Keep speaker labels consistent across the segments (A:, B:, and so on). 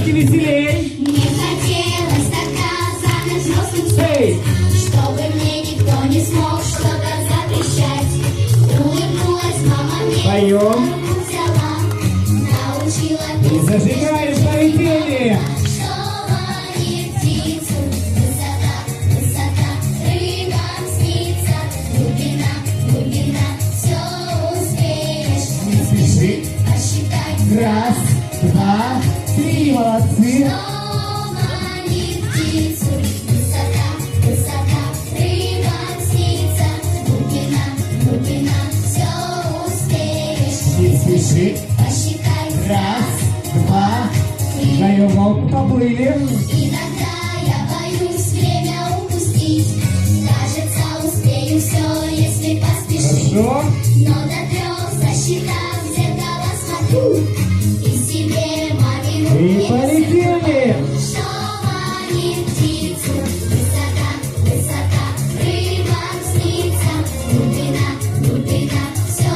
A: Девочки, веселей!
B: Мне хотелось тогда стать взрослым,
A: Эй!
B: чтобы мне никто не смог что-то запрещать. Улыбнулась мама мне,
A: Поем.
B: руку взяла, научила
A: И
B: петь.
A: зажигаем полетели!
B: Что манит птицу? Высота, высота, рыбам снится. Глубина, глубина, все успеешь.
A: Не спеши!
B: Посчитай.
A: Раз, два, три, молодцы!
B: Что манит птицу? Высота, высота, рыбам снится. Глубина, глубина, все успеешь.
A: Не спеши!
B: Посчитай.
A: Раз, два,
B: три.
A: даем волк, поплыли!
B: Иногда я боюсь время упустить. Кажется, успею все, если поспешить.
A: Хорошо?
B: Но до 3 засчитав, в зеркало смотрю и себе мамину
A: И
B: не
A: полетели!
B: Что манит птицу? Высота, высота, рыбам снится. Глубина, глубина, все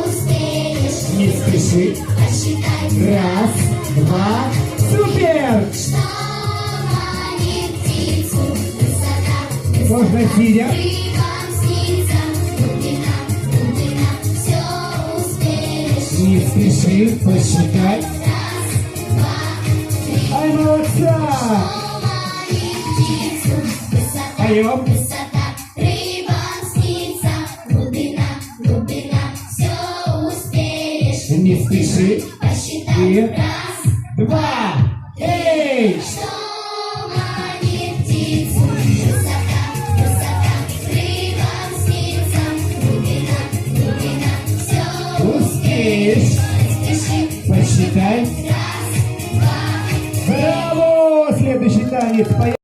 B: успеешь.
A: Не спеши!
B: Посчитай.
A: Раз, два, супер!
B: Что манит птицу? Высота,
A: Можно сидя.
B: рыбам снится. Глубина, глубина, все успеешь.
A: Не спеши, посчитай.
B: Раз, два, три.
A: Ай, молодца!
B: Что манит птицу? Высота,
A: Поем.
B: высота, рыбам снится. Глубина, глубина, все успеешь.
A: Не спеши.
B: Посчитай.
A: И
B: Раз,
A: два. Эй!
B: Что манит птицу? Высота, высота, рыбам снится. Глубина, глубина, все
A: Успеешь.
B: спеши.
A: Посчитай.
B: Раз, два,
A: Браво! Следующий танец.